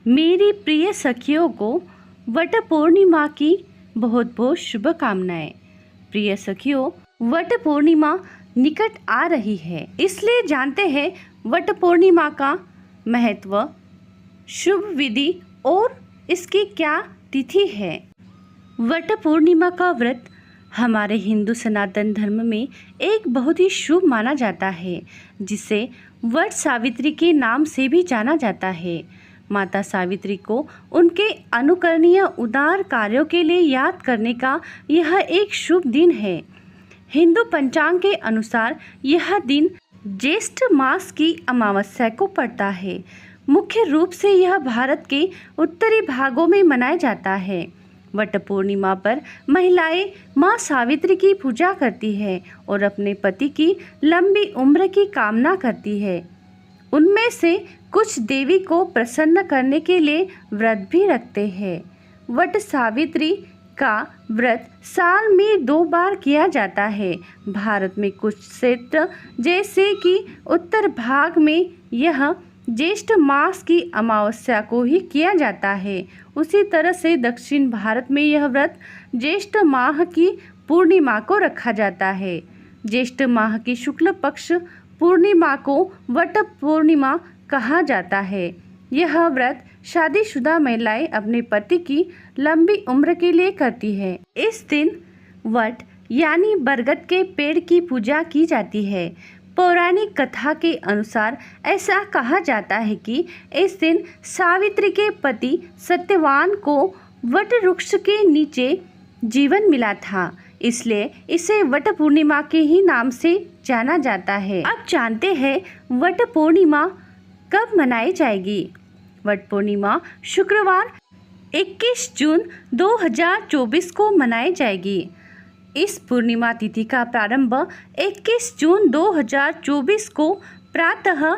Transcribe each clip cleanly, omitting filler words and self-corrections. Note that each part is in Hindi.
मेरी प्रिय सखियों को वट पूर्णिमा की बहुत बहुत शुभकामनाएं। प्रिय सखियों, वट पूर्णिमा निकट आ रही है, इसलिए जानते हैं वट पूर्णिमा का महत्व, शुभ विधि और इसकी क्या तिथि है। वट पूर्णिमा का व्रत हमारे हिंदू सनातन धर्म में एक बहुत ही शुभ माना जाता है, जिसे वट सावित्री के नाम से भी जाना जाता है। माता सावित्री को उनके अनुकरणीय उदार कार्यों के लिए याद करने का यह एक शुभ दिन है। हिंदू पंचांग के अनुसार यह दिन ज्येष्ठ मास की अमावस्या को पड़ता है। मुख्य रूप से यह भारत के उत्तरी भागों में मनाया जाता है। वट पूर्णिमा पर महिलाएं मां सावित्री की पूजा करती है और अपने पति की लंबी उम्र की कामना करती है। उनमें से कुछ देवी को प्रसन्न करने के लिए व्रत भी रखते हैं। वट सावित्री का व्रत साल में 2 बार किया जाता है। भारत में कुछ क्षेत्र जैसे कि उत्तर भाग में यह ज्येष्ठ मास की अमावस्या को ही किया जाता है। उसी तरह से दक्षिण भारत में यह व्रत ज्येष्ठ माह की पूर्णिमा को रखा जाता है। ज्येष्ठ माह की शुक्ल पक्ष पूर्णिमा को वट पूर्णिमा कहा जाता है। यह व्रत शादीशुदा महिलाएं अपने पति की लंबी उम्र के लिए करती है। इस दिन वट यानी बरगद के पेड़ की पूजा की जाती है। पौराणिक कथा के अनुसार ऐसा कहा जाता है कि इस दिन सावित्री के पति सत्यवान को वट वृक्ष के नीचे जीवन मिला था, इसलिए इसे वट पूर्णिमा के ही नाम से जाना जाता है। अब जानते हैं वट पूर्णिमा कब मनाई जाएगी। वट पूर्णिमा शुक्रवार 21 जून 2024 को मनाई जाएगी। इस पूर्णिमा तिथि का प्रारंभ 21 जून 2024 को प्रातः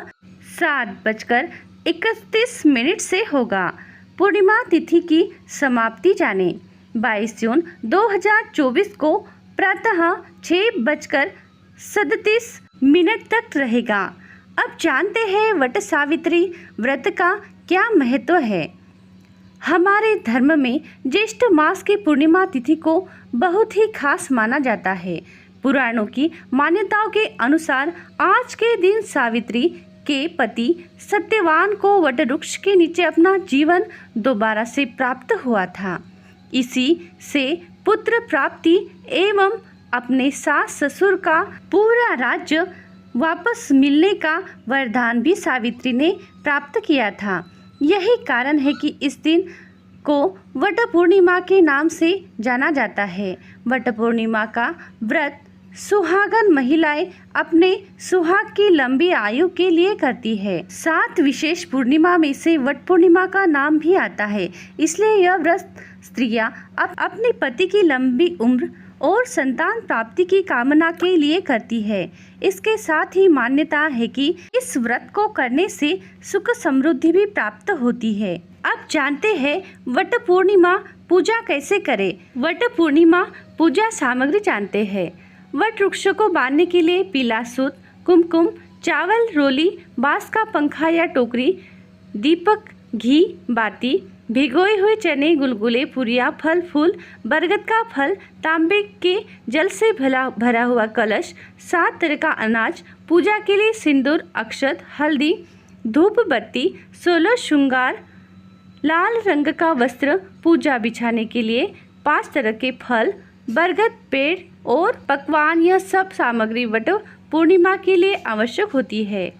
7:31 से होगा। पूर्णिमा तिथि की समाप्ति जाने 22 जून 2024 को प्रातः 6:37 तक रहेगा। अब जानते हैं वट सावित्री व्रत का क्या महत्व है। हमारे धर्म में ज्येष्ठ मास की पूर्णिमा तिथि को बहुत ही खास माना जाता है। पुराणों की मान्यताओं के अनुसार आज के दिन सावित्री के पति सत्यवान को वट वृक्ष के नीचे अपना जीवन दोबारा से प्राप्त हुआ था। इसी से पुत्र प्राप्ति एवं अपने सास ससुर का पूरा राज्य वापस मिलने का वरदान भी सावित्री ने प्राप्त किया था। यही कारण है कि इस दिन को वट पूर्णिमा के नाम से जाना जाता है। वट पूर्णिमा का व्रत सुहागन महिलाएं अपने सुहाग की लंबी आयु के लिए करती है। 7 विशेष पूर्णिमा में से वट पूर्णिमा का नाम भी आता है, इसलिए यह व्रत स्त्रियां अपने पति की लंबी उम्र और संतान प्राप्ति की कामना के लिए करती है। इसके साथ ही मान्यता है कि इस व्रत को करने से सुख समृद्धि भी प्राप्त होती है। अब जानते हैं वट पूर्णिमा पूजा कैसे करें। वट पूर्णिमा पूजा सामग्री जानते हैं। वट वृक्ष को बांधने के लिए पीला सूत, कुमकुम, चावल, रोली, बांस का पंखा या टोकरी, दीपक, घी, बाती, भिगोए हुए चने, गुलगुले, पुरिया, फल फूल, बरगद का फल, तांबे के जल से भरा हुआ कलश, 7 तरह का अनाज, पूजा के लिए सिंदूर, अक्षत, हल्दी, धूप बत्ती, 16 श्रृंगार, लाल रंग का वस्त्र, पूजा बिछाने के लिए 5 तरह के फल, बरगद पेड़ और पकवान, यह सब सामग्री वट पूर्णिमा के लिए आवश्यक होती है।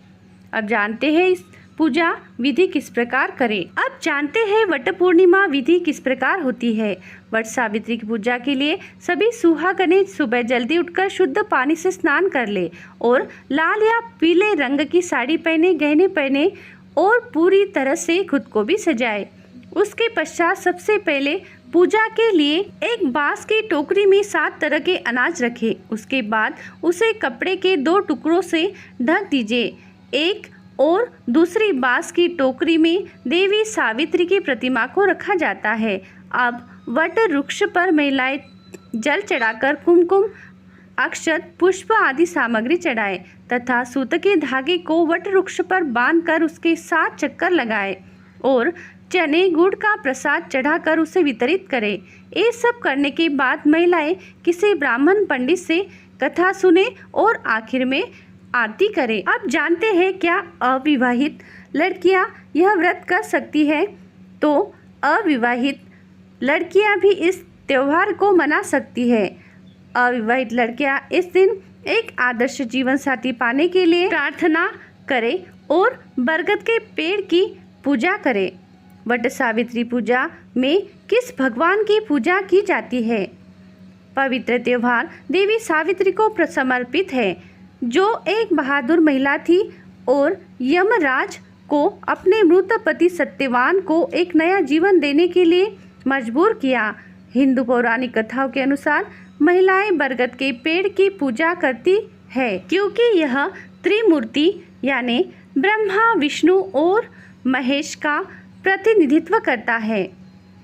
अब जानते हैं इस पूजा विधि किस प्रकार करें। अब जानते हैं वट पूर्णिमा विधि किस प्रकार होती है। वट सावित्री की पूजा के लिए सभी सुहागनें सुबह जल्दी उठकर शुद्ध पानी से स्नान कर ले और लाल या पीले रंग की साड़ी पहने, गहने पहने और पूरी तरह से खुद को भी सजाए। उसके पश्चात सबसे पहले पूजा के लिए एक बांस की टोकरी में 7 तरह के अनाज रखे। उसके बाद उसे कपड़े के 2 टुकड़ों से ढक दीजिए। एक और दूसरी बांस की टोकरी में देवी सावित्री की प्रतिमा को रखा जाता है। अब वट वृक्ष पर महिलाएं जल चढ़ाकर कुमकुम, अक्षत, पुष्प आदि सामग्री चढ़ाएं तथा सूत के धागे को वट वृक्ष पर बांधकर उसके 7 चक्कर लगाएं और चने गुड़ का प्रसाद चढ़ाकर उसे वितरित करें। ये सब करने के बाद महिलाएं किसी ब्राह्मण पंडित से कथा सुने और आखिर में आरती करें। अब जानते हैं क्या अविवाहित लड़कियां यह व्रत कर सकती है? तो अविवाहित लड़कियां भी इस त्योहार को मना सकती है। अविवाहित लड़कियां इस दिन एक आदर्श जीवन साथी पाने के लिए प्रार्थना करें और बरगद के पेड़ की पूजा करें। वट सावित्री पूजा में किस भगवान की पूजा की जाती है? पवित्र त्योहार देवी सावित्री को समर्पित है, जो एक बहादुर महिला थी और यमराज को अपने मृत पति सत्यवान को एक नया जीवन देने के लिए मजबूर किया। हिंदू पौराणिक कथाओं के अनुसार महिलाएं बरगद के पेड़ की पूजा करती है, क्योंकि यह त्रिमूर्ति यानी ब्रह्मा, विष्णु और महेश का प्रतिनिधित्व करता है।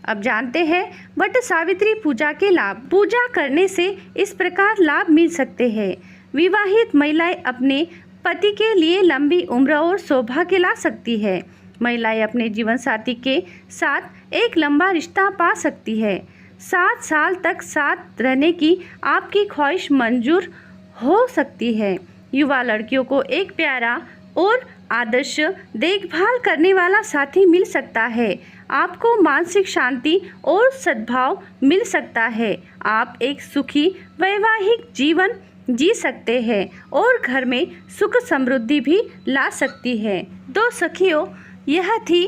अब जानते हैं वट सावित्री पूजा के लाभ। पूजा करने से इस प्रकार लाभ मिल सकते हैं। विवाहित महिलाएं अपने पति के लिए लंबी उम्र और सौभाग्य ला सकती है। महिलाएं अपने जीवन साथी के साथ एक लंबा रिश्ता पा सकती है। 7 साल तक साथ रहने की आपकी ख्वाहिश मंजूर हो सकती है। युवा लड़कियों को एक प्यारा और आदर्श देखभाल करने वाला साथी मिल सकता है। आपको मानसिक शांति और सद्भाव मिल सकता है। आप एक सुखी वैवाहिक जीवन जी सकते हैं और घर में सुख समृद्धि भी ला सकती है। तो सखियों, यह थी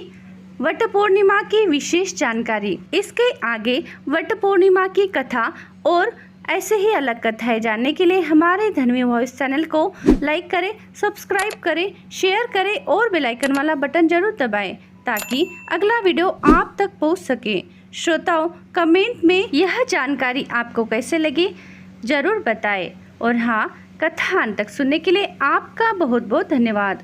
वट पूर्णिमा की विशेष जानकारी। इसके आगे वट पूर्णिमा की कथा और ऐसे ही अलग कथाएं जानने के लिए हमारे धन्वी वॉइस चैनल को लाइक करें, सब्सक्राइब करें, शेयर करें और बेल आइकन वाला बटन जरूर दबाएं, ताकि अगला वीडियो आप तक पहुंच सके। श्रोताओं, कमेंट में यह जानकारी आपको कैसे लगी ज़रूर बताएं। और हाँ, कथा अंत तक सुनने के लिए आपका बहुत बहुत धन्यवाद।